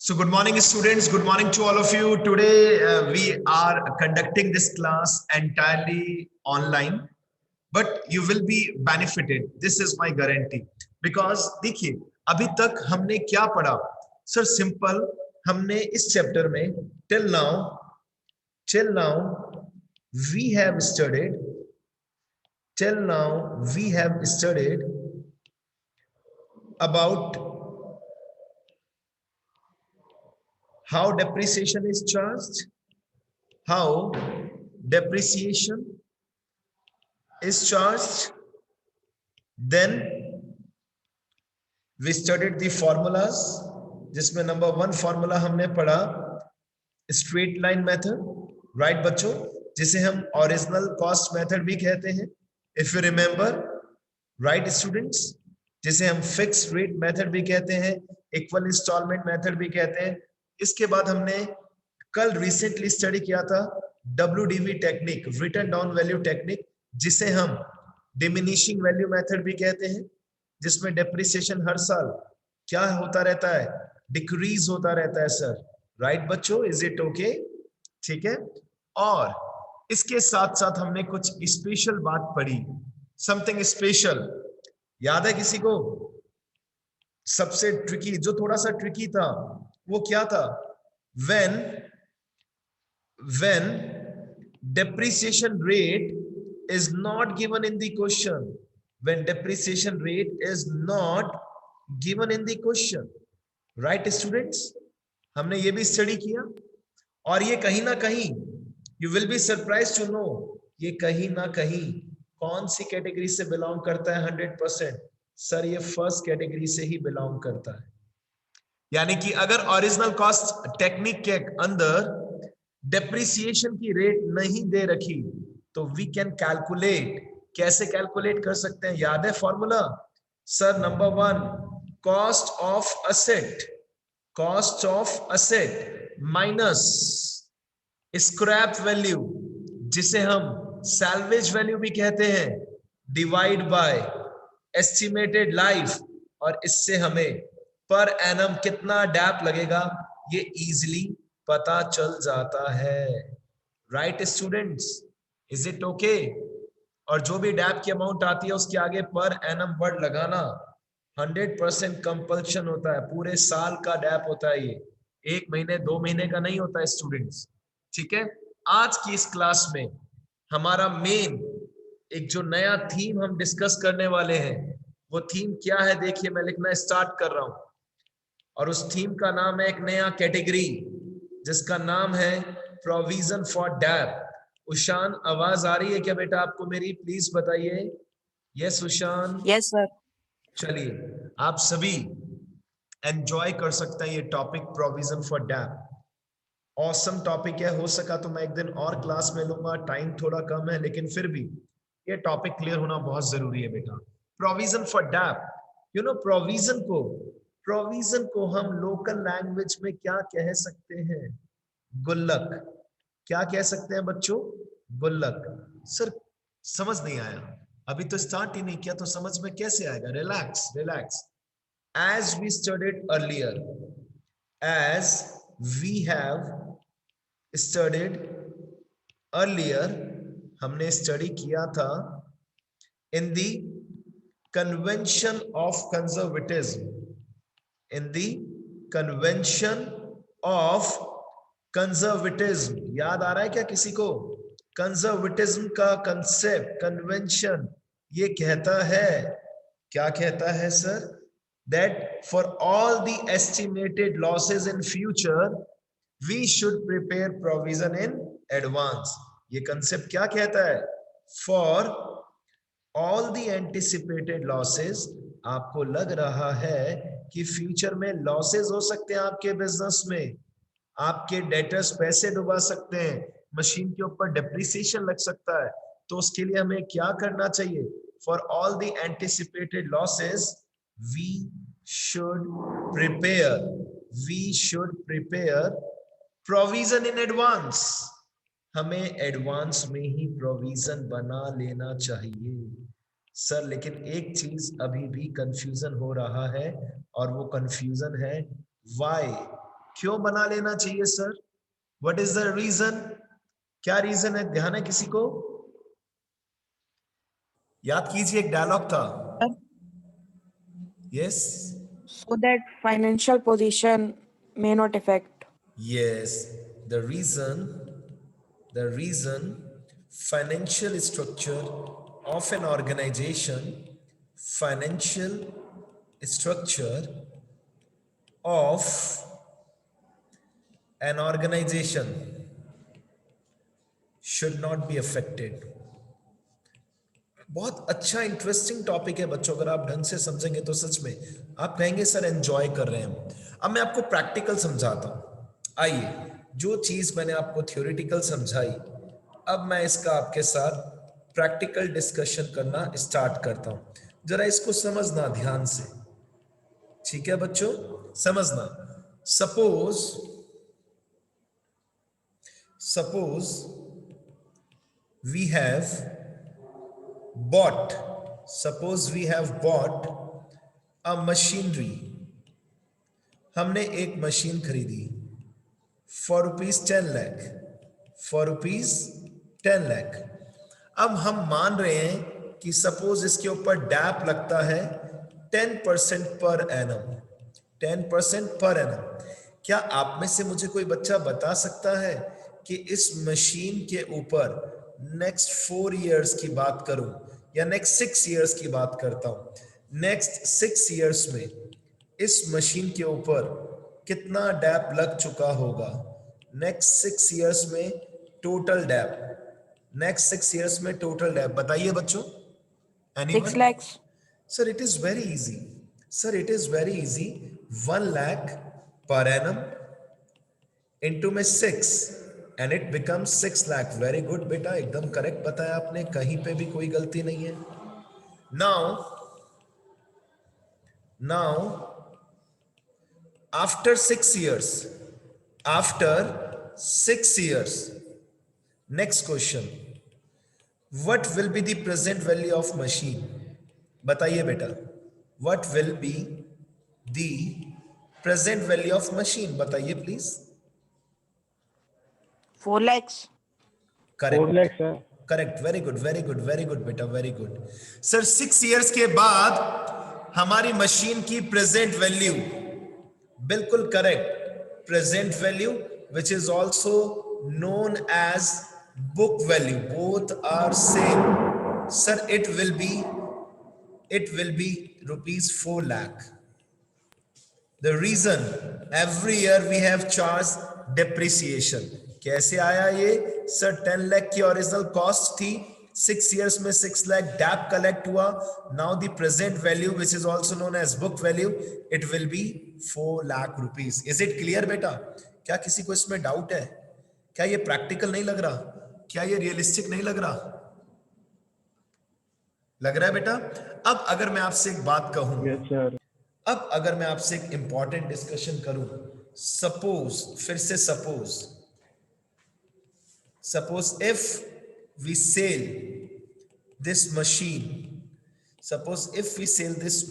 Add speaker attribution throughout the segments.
Speaker 1: So good morning students, good morning to all of you. Today we are conducting this class entirely online, but you will be benefited. This is my guarantee. Because देखिए अभी तक हमने क्या पढ़ा sir, simple हमने इस chapter में till now we have studied about how depreciation is charged, how depreciation is charged. Then we studied the formulas, जिसमें नंबर 1 फॉर्मूला हमने पढ़ा स्ट्रेट लाइन मेथड, राइट बच्चों, जिसे हम ओरिजिनल कॉस्ट मेथड भी कहते हैं, if you remember, right students, जिसे हम फिक्स रेट मेथड भी कहते हैं, इक्वल इंस्टॉलमेंट मेथड भी कहते हैं। इसके बाद हमने कल रिसेंटली स्टडी किया था WDV technique, written down value technique, जिसे हम डिमिनिशिंग वैल्यू मेथड भी कहते हैं, जिसमें डेप्रिसिएशन हर साल क्या होता रहता है, डिक्रीज होता रहता है सर, राइट बच्चों, इज इट ओके? ठीक है। और इसके साथ साथ हमने कुछ स्पेशल बात पढ़ी, समथिंग स्पेशल, याद है किसी को? सबसे ट्रिकी, जो थोड़ा सा ट्रिकी था, वो क्या था? when depreciation rate is not given in the question, when depreciation rate is not given in the question, right students, हमने ये भी स्टडी किया। और ये कहीं ना कहीं you will be surprised to know, ये कहीं ना कहीं कौन सी कैटेगरी से बिलोंग करता है? 100% सर, ये फर्स्ट कैटेगरी से ही बिलोंग करता है। यानी कि अगर ओरिजिनल कॉस्ट टेक्निक के अंदर डेप्रिसिएशन की रेट नहीं दे रखी तो वी कैन कैलकुलेट, कैसे कैलकुलेट कर सकते हैं? याद है formula sir? Number 1 cost of asset minus scrap value, जिसे हम सैल्वेज वैल्यू भी कहते हैं, डिवाइड बाय एस्टिमेटेड लाइफ, और इससे हमें पर एनम कितना डैप लगेगा ये इजीली पता चल जाता है, right students, is it okay? और जो भी डैप की अमाउंट आती है उसके आगे पर एनम वर्ड लगाना 100% कंपल्शन होता है, पूरे साल का डैप होता है, ये 1 महीने 2 महीने का नहीं होता है स्टूडेंट्स, ठीक है। आज की इस क्लास में हमारा मेन एक जो नया थीम हम डिस्कस करने वाले हैं, वो थीम क्या है? देखिए मैं लिखना स्टार्ट कर रहा हूं, और उस थीम का नाम है एक नया कैटेगरी, जिसका नाम है प्रोविजन फॉर डैप। उशान, आवाज आ रही है क्या बेटा आपको मेरी? प्लीज बताइए। यस उशान?
Speaker 2: Yes sir.
Speaker 1: चलिए, आप सभी एंजॉय कर सकते हैं ये टॉपिक, प्रोविजन फॉर डैप। ऑसम टॉपिक है, हो सका तो मैं एक दिन और क्लास में लूंगा, टाइम थोड़ा कम है, लेकिन फिर भी ये टॉपिक क्लियर होना बहुत जरूरी है बेटा। Provision for dep, you know, provision को हम लोकल लैंग्वेज में क्या कह सकते हैं? गुल्लक। क्या कह सकते हैं बच्चों? गुल्लक। सर समझ नहीं आया, अभी तो स्टार्ट ही नहीं किया, तो समझ में कैसे आएगा? Relax. As we studied earlier, as we have studied earlier, हमने स्टडी किया था in the convention of conservatism, in the convention of conservatism, याद आ रहा है क्या किसी को? कंजर्वेटिज्म का कंसेप्ट, कन्वेंशन, ये कहता है, क्या कहता है sir? that for all the estimated losses in future we should prepare provision in advance। ये कंसेप्ट क्या कहता है? for all the anticipated losses, आपको लग रहा है कि फ्यूचर में लॉसेस हो सकते हैं आपके बिजनेस में, आपके डेटर्स पैसे डुबा सकते हैं, मशीन के ऊपर डेप्रिसिएशन लग सकता है, तो उसके लिए हमें क्या करना चाहिए? For all the anticipated losses we should prepare provision in advance. हमें एडवांस में ही प्रोविजन बना लेना चाहिए सर। लेकिन एक चीज अभी भी कंफ्यूजन हो रहा है, और वो कंफ्यूजन है वाई। क्यों बना लेना चाहिए sir? What is the reason? क्या रीजन है? ध्यान है किसी को? याद कीजिए, एक डायलॉग था। Yes
Speaker 2: So that financial position may not affect.
Speaker 1: Yes, the reason financial structure of an organization, financial structure of an organization should not be affected. बहुत अच्छा इंटरेस्टिंग टॉपिक है बच्चों, अगर आप ढंग से समझेंगे तो सच में आप कहेंगे सर एंजॉय कर रहे हैं। अब मैं आपको प्रैक्टिकल समझाता हूं। आइए, जो चीज मैंने आपको थ्योरेटिकल समझाई, अब मैं इसका आपके साथ प्रैक्टिकल डिस्कशन करना स्टार्ट करता हूं। जरा इसको समझना ध्यान से, ठीक है बच्चों? समझना। Suppose we have bought, suppose we have bought a machinery, हमने एक मशीन खरीदी for rupees 10 lakh, for rupees 10 lakh। अब हम मान रहे हैं कि सपोज इसके ऊपर डैप लगता है 10% पर एनम, 10% पर एनम। क्या आप में से मुझे कोई बच्चा बता सकता है कि इस मशीन के ऊपर नेक्स्ट 4 इयर्स की बात करूं या नेक्स्ट 6 इयर्स की बात करता हूं, नेक्स्ट 6 इयर्स में इस मशीन के ऊपर कितना डैप लग चुका होगा? नेक्स्ट 6 इयर्स में टोटल डैप, नेक्स्ट 6 इयर्स में टोटल डैप बताइए बच्चों।
Speaker 2: 6 lakhs.
Speaker 1: Sir, it is very easy. Sir, it is very easy. 1 lakh per annum into में 6 and it becomes 6 lakh. Very good बेटा, एकदम करेक्ट बताया आपने, कहीं पे भी कोई गलती नहीं है। Now after 6 years, next question, what will be the present value of machine? बताइए बेटा, what will be the present value of machine? बताइए प्लीज।
Speaker 2: 4 lakhs.
Speaker 1: करेक्ट
Speaker 3: 4 lakhs है।
Speaker 1: Correct, very good very good very good बेटा, very good. Sir 6 years के बाद हमारी मशीन की प्रेजेंट वैल्यू, बिल्कुल correct, present value which is also known as book value, both are same. Sir it will be rupees 4 lakh. The reason every year we have charged depreciation. कैसे आया ये? Sir 10 lakh की ओरिजिनल कॉस्ट थी, 6 years में 6 lakh dep collect हुआ। Now the present value which is also known as book value, it will be 4 lakh rupees. Is it clear बेटा? क्या किसी को इसमें डाउट है? क्या ये प्रैक्टिकल नहीं लग रहा? क्या ये रियलिस्टिक नहीं लग रहा? लग रहा है बेटा? अब अगर मैं आपसे एक बात कहूं,
Speaker 3: यस सर।
Speaker 1: अब अगर मैं आपसे एक इंपॉर्टेंट डिस्कशन करूं, सपोज, फिर से suppose if we sell this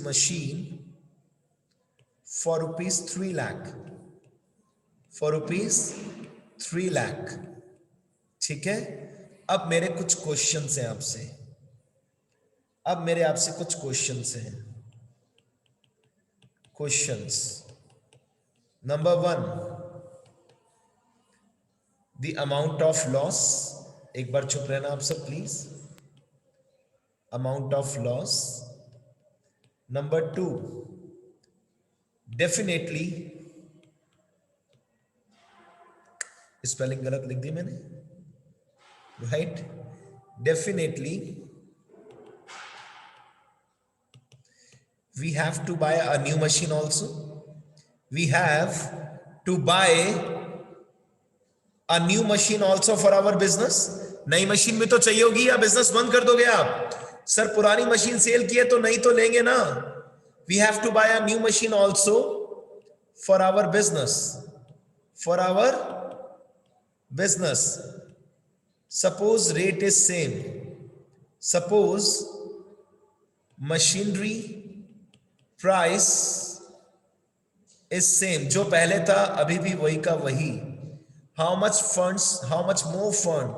Speaker 1: machine for rupees 3 lakh, ठीक है? अब मेरे कुछ क्वेश्चंस हैं आपसे, questions number 1, the amount of loss. एक बार चुप रहना आप सब please. Amount of loss. Number 2, definitely, spelling गलत लिख दी मैंने, right? Definitely we have to buy a new machine also. We have to buy a new machine also for our business. नई मशीन भी तो चाहिए होगी, या बिजनेस बंद कर दोगे आप? सर पुरानी मशीन सेल की है तो नई तो लेंगे ना। We have to buy a new machine also for our business. Suppose rate is same. Suppose machinery price is same, जो पहले था अभी भी वही का वही. How much funds, how much more fund,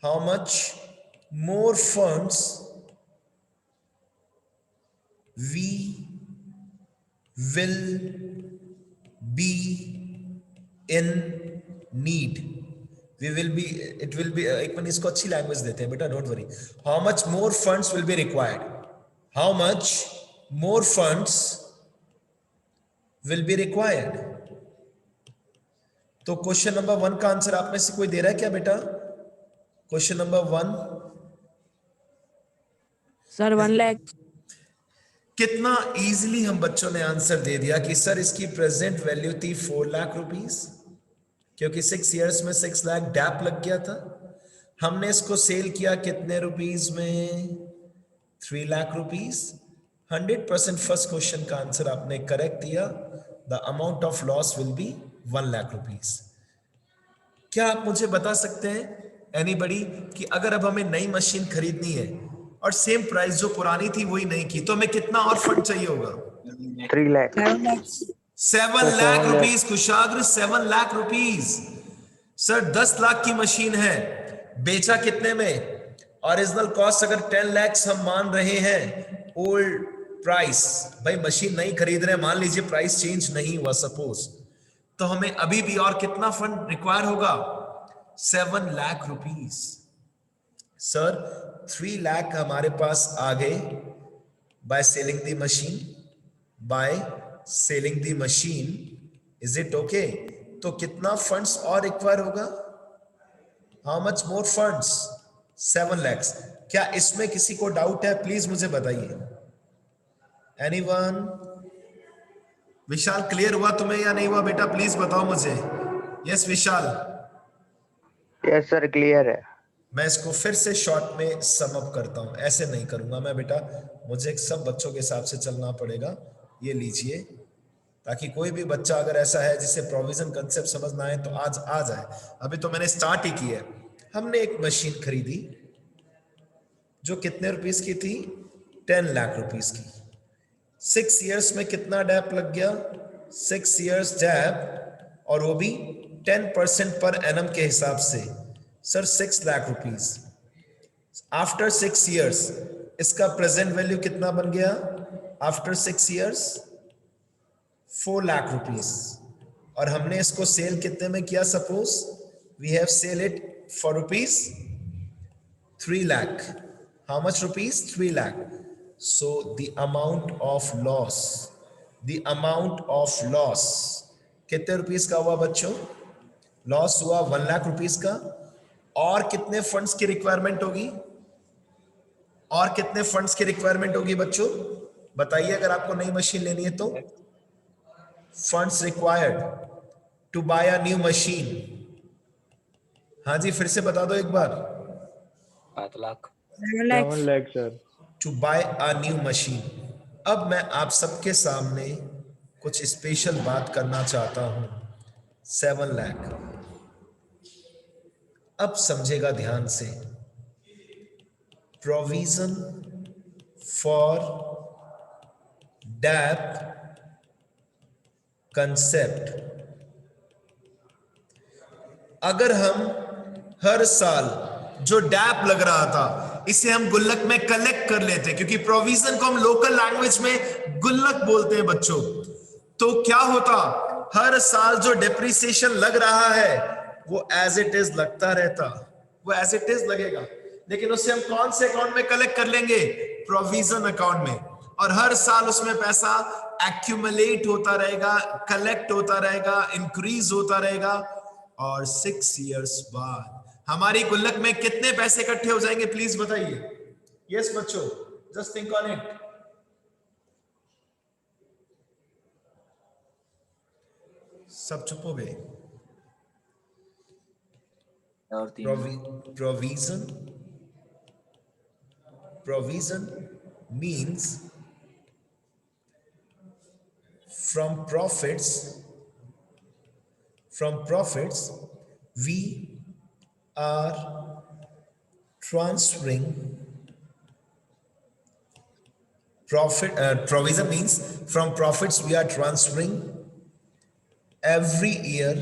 Speaker 1: how much more funds we will be in need. We will be, it will be, एक minute इसको अच्छी लैंग्वेज देते हैं बेटा, don't worry. How much more funds will be required, how much more funds will be required. तो question number 1 का answer आप में से कोई दे रहा है क्या बेटा? Question number 1
Speaker 2: Sir, 1 lakh.
Speaker 1: कितना इजीली हम बच्चों ने आंसर दे दिया कि सर इसकी प्रेजेंट वैल्यू थी 4 लाख रुपीस, क्योंकि 6 इयर्स में 6 लाख डैप लग गया था. हमने इसको सेल किया कितने रुपीस में? 3 लाख रुपीस. 100% फर्स्ट क्वेश्चन का आंसर आपने करेक्ट दिया. The amount of loss will be 1 lakh rupees. क्या आप मुझे बता सकते हैं एनीबडी कि अगर अब हमें नई मशीन खरीदनी है और सेम प्राइस जो पुरानी थी वही नहीं की, तो हमें कितना और फंड चाहिए होगा?
Speaker 3: 3 लाख.
Speaker 2: 7 lakhs.
Speaker 1: 7 लाख रुपीस. कुशाग्र 7 लाख रुपीस. सर 10 लाख की मशीन है, बेचा कितने में? ओरिजिनल कॉस्ट अगर 10 लाख हम मान रहे हैं, ओल्ड प्राइस, भाई मशीन नहीं खरीद रहे, मान लीजिए प्राइस चेंज नहीं हुआ सपोज, तो हमें अभी भी और कितना फंड रिक्वायर होगा? 7 लाख रुपीस. सर 3 लाख हमारे पास आ गए by selling the machine, by selling the machine. Is it okay? तो कितना फंड्स और रिक्वायर होगा? How much more funds? 7 lakhs. क्या इसमें किसी को डाउट है? प्लीज मुझे बताइए. एनीवन? विशाल क्लियर हुआ तुम्हें या नहीं हुआ बेटा? प्लीज बताओ मुझे. यस विशाल.
Speaker 3: यस सर, क्लियर है.
Speaker 1: मैं इसको फिर से शॉर्ट में सम अप करता हूं, ऐसे नहीं करूंगा मैं बेटा, मुझे सब बच्चों के हिसाब से चलना पड़ेगा. ये लीजिए, ताकि कोई भी बच्चा अगर ऐसा है जिसे प्रोविजन कंसेप्ट समझ ना आए तो आज आ जाए. अभी तो मैंने स्टार्ट ही किया है. हमने एक मशीन खरीदी जो कितने रुपीस की थी? 10 लाख रुपीस की. 6 इयर्स में कितना डैप लग गया? 6 इयर्स डैप, और वो भी 10% पर एनम के हिसाब से. Sir 6 lakh rupees. After 6 years इसका प्रेजेंट वैल्यू कितना बन गया? After 6 years 4 lakh rupees. और हमने इसको सेल कितने में किया? Suppose we have sell it for rupees 3 lakh. How much rupees? 3 lakh. So the amount of loss, कितने रुपीस का हुआ बच्चों? लॉस हुआ 1 लाख रुपीस का. और कितने फंड्स की रिक्वायरमेंट होगी? और कितने फंड्स की रिक्वायरमेंट होगी बच्चों? बताइए, अगर आपको नई मशीन लेनी है तो. Funds required to buy a new machine. हाँ जी, फिर से बता दो एक बार.
Speaker 4: 7 lakh.
Speaker 2: 7 lakhs.
Speaker 3: 7 lakh sir.
Speaker 1: To buy a new machine. अब मैं आप सबके सामने कुछ स्पेशल बात करना चाहता हूं. 7 लाख. अब समझेगा ध्यान से. Provision for dep concept. अगर हम हर साल जो डैप लग रहा था इसे हम गुल्लक में कलेक्ट कर लेते, क्योंकि प्रोविजन को हम लोकल लैंग्वेज में गुल्लक बोलते हैं बच्चों, तो क्या होता? हर साल जो डेप्रिसिएशन लग रहा है वो एज इट इज लगता रहता, वो एज इट इज लगेगा. लेकिन उससे हम कौन से अकाउंट में कलेक्ट कर लेंगे? प्रोविजन अकाउंट में. और हर साल उसमें पैसा एक्यूमुलेट होता रहेगा, कलेक्ट होता रहेगा, इंक्रीज होता रहेगा. और 6 इयर्स बाद हमारी गुल्लक में कितने पैसे इकट्ठे हो जाएंगे? प्लीज बताइए. यस बच्चों, जस्ट थिंक ऑन इट. सब चुप हो गए.
Speaker 4: और 3
Speaker 1: provision means from profits we are transferring Provision means from profits we are transferring every year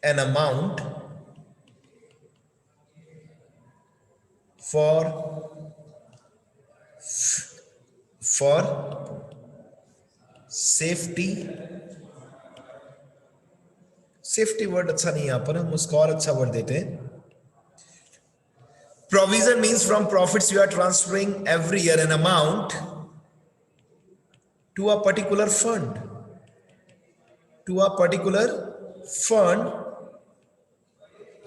Speaker 1: an amount for safety word अच्छा नहीं, यहां पर हम उसको और अच्छा वर्ड देते हैं. Provision means from profits you are transferring every year an amount to a particular fund,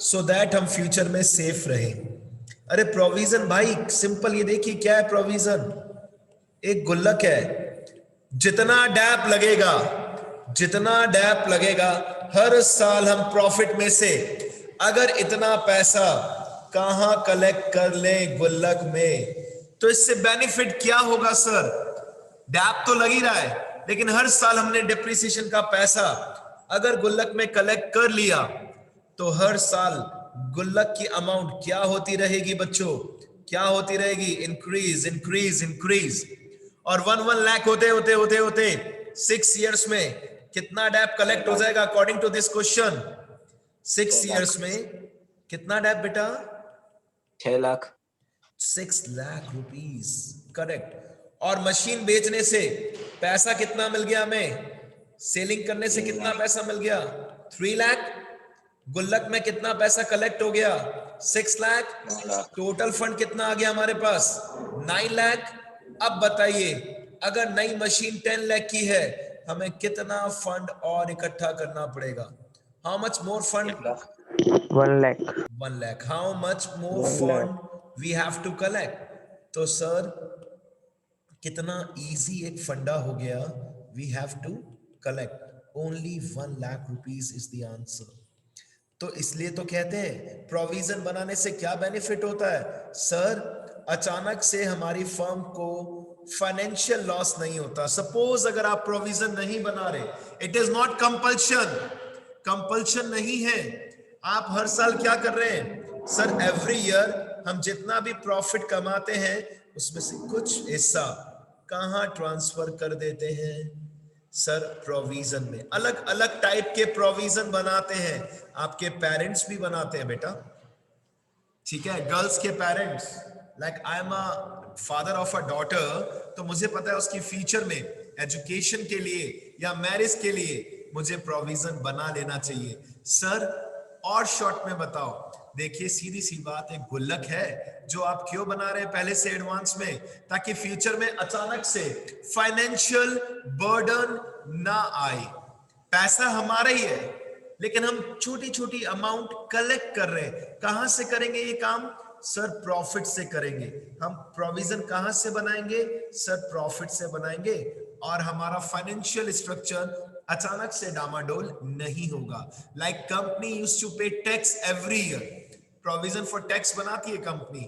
Speaker 1: so that हम फ्यूचर में सेफ रहे. अरे प्रोविजन भाई सिंपल, ये देखिए क्या है प्रोविजन. एक गुल्लक है, जितना डैप लगेगा हर साल हम प्रॉफिट में से अगर इतना पैसा कहां कलेक्ट कर ले गुल्लक में, तो इससे बेनिफिट क्या होगा सर? डैप तो लग ही रहा है, लेकिन हर साल हमने डिप्रिसिएशन का पैसा अगर गुल्लक में कलेक्ट कर लिया तो हर साल गुल्लक की अमाउंट क्या होती रहेगी बच्चों? क्या होती रहेगी? इंक्रीज. और 1 लाख होते 6 इयर्स में कितना डैप कलेक्ट हो जाएगा according to this question? 6 years में कितना डैप बेटा?
Speaker 4: 6 लाख.
Speaker 1: 6 lakh rupees, correct. और मशीन बेचने से पैसा कितना मिल गया हमें? सेलिंग करने से कितना पैसा मिल गया? 3 लाख. गुल्लक में कितना पैसा कलेक्ट हो गया? 6 लाख. टोटल फंड कितना आ गया हमारे पास? 9 लाख. अब बताइए अगर नई मशीन 10 लाख की है, हमें कितना फंड और इकट्ठा करना पड़ेगा? How much more fund?
Speaker 3: 1 lakh.
Speaker 1: 1 lakh. How much more fund we have to collect? तो सर कितना इजी एक फंडा हो गया. We have to collect only 1 lakh rupees is the answer. तो इसलिए तो कहते हैं प्रोविजन बनाने से क्या बेनिफिट होता है सर? अचानक से हमारी फर्म को फाइनेंशियल लॉस नहीं होता. सपोज अगर आप प्रोविजन नहीं बना रहे, इट इज नॉट कंपल्शन नहीं है. आप हर साल क्या कर रहे हैं सर? एवरी ईयर हम जितना भी प्रॉफिट कमाते हैं उसमें से कुछ हिस्सा कहां ट्रांसफर कर देते हैं सर? प्रोविजन में. अलग अलग टाइप के प्रोविजन बनाते हैं. आपके पेरेंट्स भी बनाते हैं बेटा, ठीक है? गर्ल्स के parents, like I am a father of a daughter, तो मुझे पता है उसकी फ्यूचर में एजुकेशन के लिए या मैरिज के लिए मुझे प्रोविजन बना लेना चाहिए सर. और शॉर्ट में बताओ, देखिए सीधी सी बात, एक गुल्लक है जो आप क्यों बना रहे हैं पहले से एडवांस में? ताकि फ्यूचर में अचानक से फाइनेंशियल बर्डन ना आए. पैसा हमारा ही है, लेकिन हम छोटी छोटी अमाउंट कलेक्ट कर रहे हैं. कहां से करेंगे ये काम सर? प्रॉफिट से करेंगे. हम प्रोविजन कहां से बनाएंगे सर? प्रॉफिट से बनाएंगे. और हमारा फाइनेंशियल स्ट्रक्चर अचानक से डामाडोल नहीं होगा. लाइक कंपनी यूज्ड टू पे tax every year. Provision for tax बनाती है कंपनी.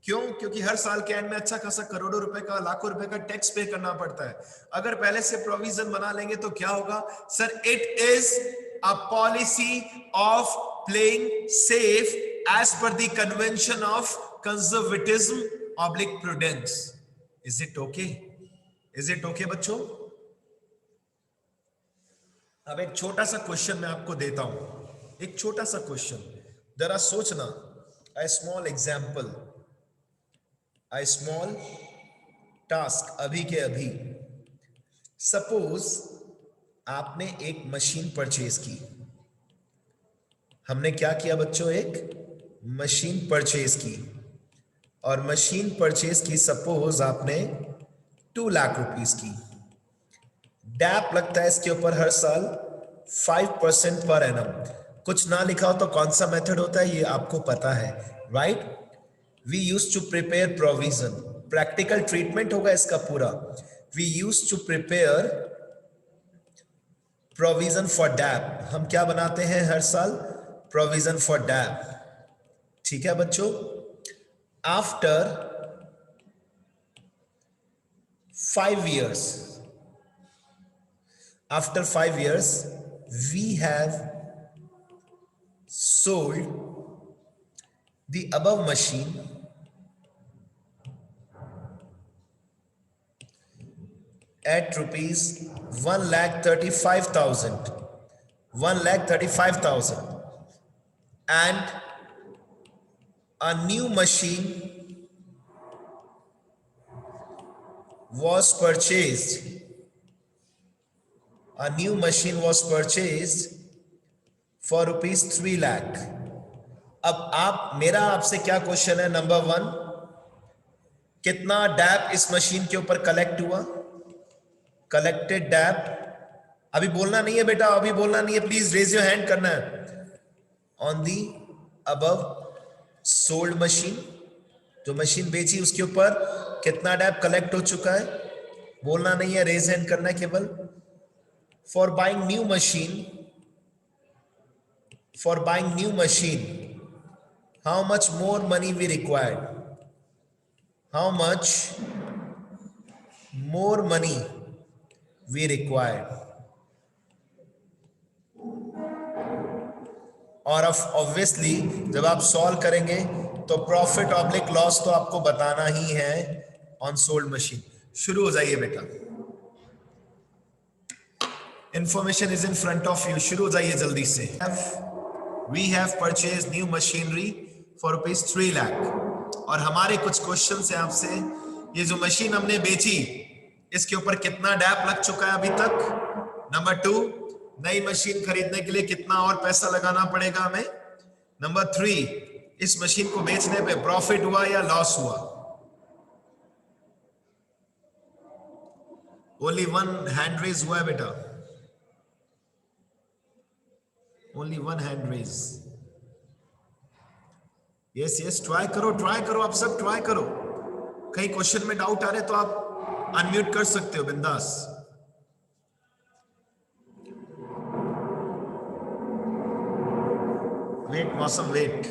Speaker 1: क्यों? क्योंकि हर साल के एंड में अच्छा खासा करोड़ों रुपए का, लाखों रुपए का टैक्स पे करना पड़ता है. अगर पहले से प्रोविजन बना लेंगे तो क्या होगा sir? It is a policy of playing safe as per the convention of conservatism oblique prudence. Is it okay बच्चों? अब एक छोटा सा क्वेश्चन मैं आपको देता हूं. एक छोटा सा क्वेश्चन, जरा सोचना. A small example, a small task, अभी के अभी. सपोज आपने एक मशीन परचेज की. हमने क्या किया बच्चों? एक मशीन परचेज की. और मशीन परचेज की सपोज आपने 2 लाख रुपीस की. डैप लगता है इसके ऊपर हर साल 5% पर एनम. कुछ ना लिखा हो तो कौन सा मेथड होता है ये आपको पता है, right? We used to prepare provision. Practical treatment होगा इसका पूरा. We used to prepare provision for dep. हम क्या बनाते हैं हर साल? Provision for dep. ठीक है बच्चों? After 5 years, after 5 years we have sold the above machine at rupees 1,35,000, 1,35,000, and a new machine was purchased. A new machine was purchased for rupees 3 lakh. अब मेरा आपसे क्या क्वेश्चन है? नंबर 1, कितना dab इस मशीन के ऊपर कलेक्ट हुआ? Collected dep. अभी बोलना नहीं है बेटा, अभी बोलना नहीं है, प्लीज रेज योर हैंड करना है। On the above sold machine, जो मशीन बेची उसके ऊपर कितना डैप कलेक्ट हो चुका है? बोलना नहीं है, रेज हैंड करना है केवल। For buying new machine, how much more money we required? How much more money we required? और ऑब्वियसली जब आप सॉल्व करेंगे तो प्रॉफिट ऑब्लिक लॉस तो आपको बताना ही है ऑन सोल्ड मशीन। शुरू हो जाइए बेटा, information is in front of you, शुरू हो जाइए जल्दी से। We have purchase new machinery for rupees 3 lakh. और हमारे कुछ क्वेश्चन है आपसे, ये जो मशीन हमने बेची इसके ऊपर कितना डैप लग चुका है अभी तक? नंबर 2, नई मशीन खरीदने के लिए कितना और पैसा लगाना पड़ेगा हमें? नंबर 3, इस मशीन को बेचने पे प्रॉफिट हुआ या लॉस हुआ? ओनली 1 हैंड रेज हुआ है बेटा, only 1 hand raise. Yes, try करो, आप सब ट्राई करो। कहीं क्वेश्चन में डाउट आ रहे तो आप अनम्यूट कर सकते हो बिंदास। वेट मौसम, वेट।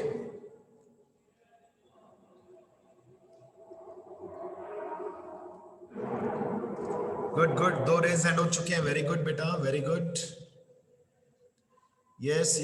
Speaker 1: गुड, 2 रेज हैंड हो चुके हैं। वेरी गुड बेटा, वेरी गुड। यस।